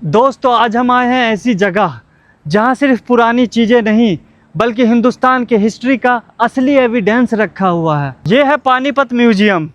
दोस्तों आज हम आए हैं ऐसी जगह जहां सिर्फ पुरानी चीज़ें नहीं बल्कि हिंदुस्तान के हिस्ट्री का असली एविडेंस रखा हुआ है। ये है पानीपत म्यूजियम,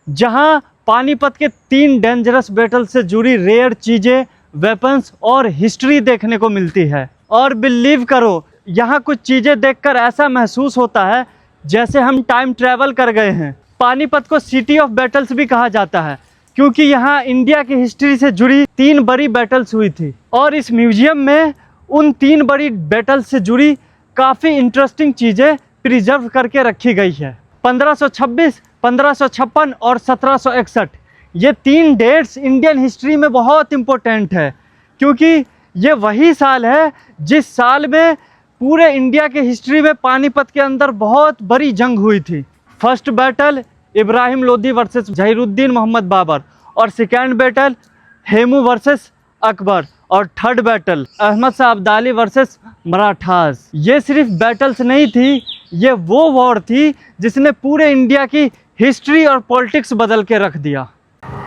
जहां पानीपत के 3 डेंजरस बैटल से जुड़ी रेयर चीज़ें, वेपन्स और हिस्ट्री देखने को मिलती है। और बिलीव करो, यहाँ कुछ चीज़ें देखकर ऐसा महसूस होता है जैसे हम टाइम ट्रैवल कर गए हैं। पानीपत को सिटी ऑफ बैटल्स भी कहा जाता है क्योंकि यहाँ इंडिया की हिस्ट्री से जुड़ी 3 बड़ी बैटल्स हुई थी और इस म्यूजियम में उन 3 बड़ी बैटल्स से जुड़ी काफ़ी इंटरेस्टिंग चीज़ें प्रिजर्व करके रखी गई है। 1526, 1556 और 1761 ये 3 डेट्स इंडियन हिस्ट्री में बहुत इम्पोर्टेंट है क्योंकि ये वही साल है जिस साल में पूरे इंडिया के हिस्ट्री में पानीपत के अंदर बहुत बड़ी जंग हुई थी। First battle Ibrahim Lodi versus Zahiruddin Mohammad Babur और second battle Hemu versus Akbar और third battle Ahmad Shah Abdali versus Marathas. ये सिर्फ बैटल्स नहीं थी, ये वो वॉर थी जिसने पूरे इंडिया की हिस्ट्री और पॉलिटिक्स बदल के रख दिया।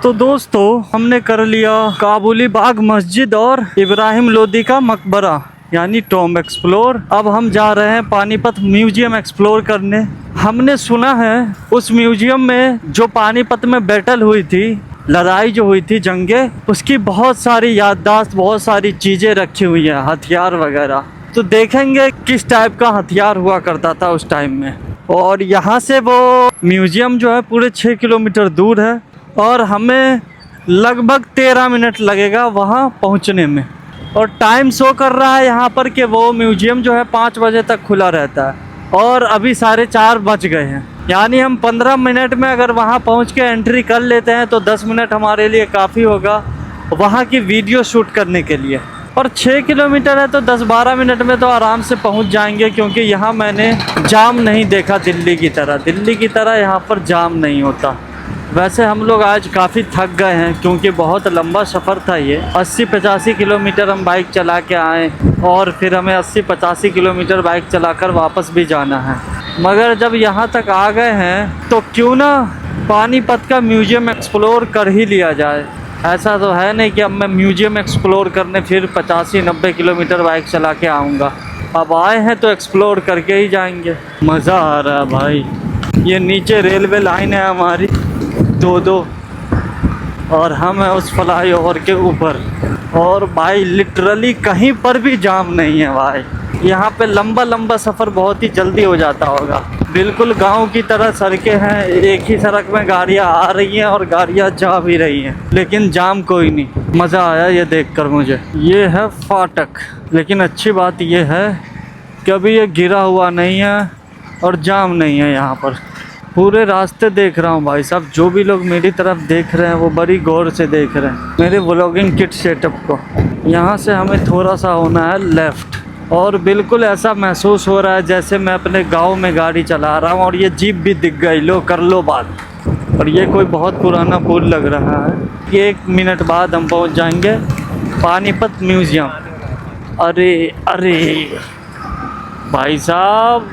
तो दोस्तों हमने कर लिया काबुली बाग मस्जिद और इब्राहिम लोदी का मकबरा यानी टॉम्ब एक्सप्लोर। अब हम जा रहे हैं पानीपत म्यूजियम एक्सप्लोर करने। हमने सुना है उस म्यूजियम में जो पानीपत में बैटल हुई थी, लड़ाई जो हुई थी, जंगे, उसकी बहुत सारी याददाश्त, बहुत सारी चीज़ें रखी हुई हैं, हथियार वगैरह। तो देखेंगे किस टाइप का हथियार हुआ करता था उस टाइम में। और यहाँ से वो म्यूजियम जो है पूरे 6 किलोमीटर दूर है और हमें लगभग 13 मिनट लगेगा वहाँ पहुँचने में। और टाइम शो कर रहा है यहाँ पर कि वो म्यूजियम जो है 5 बजे तक खुला रहता है और अभी 4:30 बज गए हैं। यानी हम 15 मिनट में अगर वहाँ पहुँच के एंट्री कर लेते हैं तो 10 मिनट हमारे लिए काफ़ी होगा वहाँ की वीडियो शूट करने के लिए। और 6 किलोमीटर है तो 10-12 मिनट में तो आराम से पहुँच जाएंगे क्योंकि यहाँ मैंने जाम नहीं देखा दिल्ली की तरह यहाँ पर जाम नहीं होता। वैसे हम लोग आज काफ़ी थक गए हैं क्योंकि बहुत लंबा सफ़र था ये। 80-85 किलोमीटर हम बाइक चला के आए और फिर हमें 80-85 किलोमीटर बाइक चलाकर वापस भी जाना है। मगर जब यहाँ तक आ गए हैं तो क्यों ना पानीपत का म्यूजियम एक्सप्लोर कर ही लिया जाए। ऐसा तो है नहीं कि अब मैं म्यूजियम एक्सप्लोर करने फिर 85-90 किलोमीटर बाइक चला के आऊँगा। अब आए हैं तो एक्सप्लोर करके ही जाएंगे। मज़ा आ रहा है भाई। ये नीचे रेलवे लाइन है हमारी 2-2 और हम हैं उस फ्लाई ओवर के ऊपर। और भाई लिटरली कहीं पर भी जाम नहीं है भाई। यहाँ पे लंबा सफ़र बहुत ही जल्दी हो जाता होगा। बिल्कुल गांव की तरह सड़कें हैं, एक ही सड़क में गाड़ियाँ आ रही हैं और गाड़ियाँ जा भी रही हैं, लेकिन जाम कोई नहीं। मज़ा आया ये देखकर मुझे। ये है फाटक, लेकिन अच्छी बात ये है कि अभी ये गिरा हुआ नहीं है और जाम नहीं है यहाँ पर। पूरे रास्ते देख रहा हूँ भाई साहब, जो भी लोग मेरी तरफ देख रहे हैं वो बड़ी गौर से देख रहे हैं मेरे व्लॉगिंग किट सेटअप को। यहाँ से हमें थोड़ा सा होना है लेफ़्ट और बिल्कुल ऐसा महसूस हो रहा है जैसे मैं अपने गांव में गाड़ी चला रहा हूँ और ये जीप भी दिख गई। लो कर लो बात। और ये कोई बहुत पुराना पुल लग रहा है। 1 मिनट बाद हम पहुँच जाएंगे पानीपत म्यूज़ियम। अरे भाई साहब,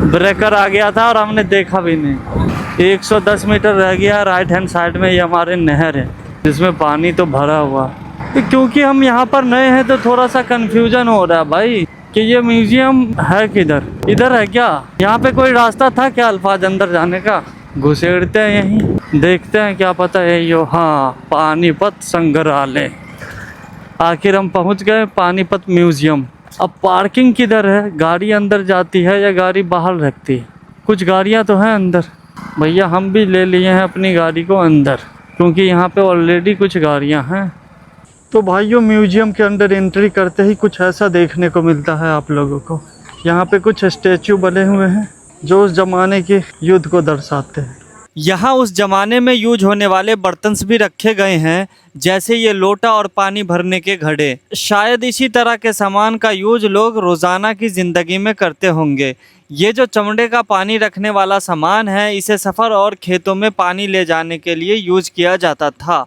ब्रेकर आ गया था और हमने देखा भी नहीं। 110 मीटर रह गया। राइट हैंड साइड में ये हमारे नहर है जिसमें पानी तो भरा हुआ। तो क्योंकि हम यहाँ पर नए हैं तो थोड़ा सा कंफ्यूजन हो रहा है भाई कि ये म्यूजियम है किधर। इधर है क्या? यहाँ पे कोई रास्ता था क्या अल्फाज अंदर जाने का? घुसेड़ते हैं यहीं, देखते हैं क्या पता है यो। हाँ, पानीपत संग्रहालय। आखिर हम पहुँच गए पानीपत म्यूजियम। अब पार्किंग किधर है? गाड़ी अंदर जाती है या गाड़ी बाहर रखती है? कुछ गाड़ियाँ तो हैं अंदर। भैया हम भी ले लिए हैं अपनी गाड़ी को अंदर क्योंकि यहाँ पे ऑलरेडी कुछ गाड़ियाँ हैं। तो भाइयों, म्यूजियम के अंदर एंट्री करते ही कुछ ऐसा देखने को मिलता है आप लोगों को। यहाँ पे कुछ स्टैचू बने हुए हैं जो उस ज़माने के युद्ध को दर्शाते हैं। यहाँ उस ज़माने में यूज होने वाले बर्तन्स भी रखे गए हैं, जैसे ये लोटा और पानी भरने के घड़े। शायद इसी तरह के सामान का यूज लोग रोज़ाना की ज़िंदगी में करते होंगे। ये जो चमड़े का पानी रखने वाला सामान है, इसे सफ़र और खेतों में पानी ले जाने के लिए यूज किया जाता था।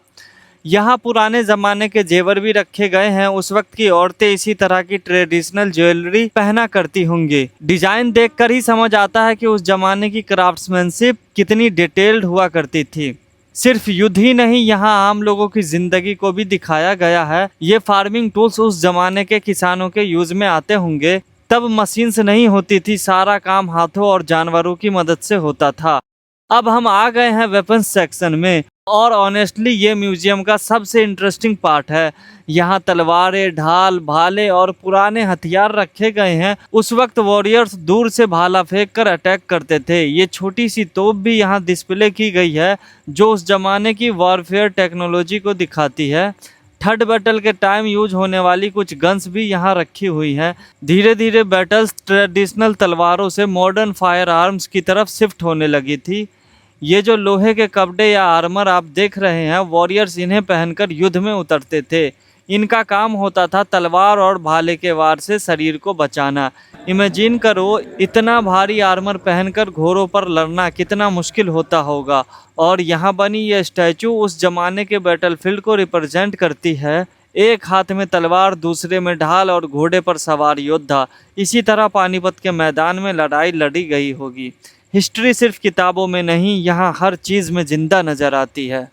यहाँ पुराने ज़माने के जेवर भी रखे गए हैं। उस वक्त की औरतें इसी तरह की ट्रेडिशनल ज्वेलरी पहना करती होंगी। डिज़ाइन देखकर ही समझ आता है कि उस ज़माने की क्राफ्ट्समैनशिप कितनी डिटेल्ड हुआ करती थी। सिर्फ युद्ध ही नहीं, यहाँ आम लोगों की जिंदगी को भी दिखाया गया है। ये फार्मिंग टूल्स उस जमाने के किसानों के यूज में आते होंगे। तब मशीन्स नहीं होती थी, सारा काम हाथों और जानवरों की मदद से होता था। अब हम आ गए हैं वेपन्स सेक्शन में, और ऑनेस्टली ये म्यूजियम का सबसे इंटरेस्टिंग पार्ट है। यहाँ तलवारें, ढाल, भाले और पुराने हथियार रखे गए हैं। उस वक्त वॉरियर्स दूर से भाला फेंक कर अटैक करते थे। ये छोटी सी तोप भी यहाँ डिस्प्ले की गई है, जो उस जमाने की वॉरफेयर टेक्नोलॉजी को दिखाती है। थर्ड बैटल के टाइम यूज होने वाली कुछ गन्स भी यहाँ रखी हुई हैं। धीरे धीरे बैटल्स ट्रेडिशनल तलवारों से मॉडर्न फायर आर्म्स की तरफ शिफ्ट होने लगी थी। ये जो लोहे के कपड़े या आर्मर आप देख रहे हैं, वॉरियर्स इन्हें पहनकर युद्ध में उतरते थे। इनका काम होता था तलवार और भाले के वार से शरीर को बचाना। इमेजिन करो, इतना भारी आर्मर पहनकर घोड़ों पर लड़ना कितना मुश्किल होता होगा। और यहाँ बनी ये स्टैचू उस जमाने के बैटलफील्ड को रिप्रेजेंट करती है। एक हाथ में तलवार, दूसरे में ढाल और घोड़े पर सवार योद्धा। इसी तरह पानीपत के मैदान में लड़ाई लड़ी गई होगी। हिस्ट्री सिर्फ किताबों में नहीं, यहाँ हर चीज़ में जिंदा नजर आती है।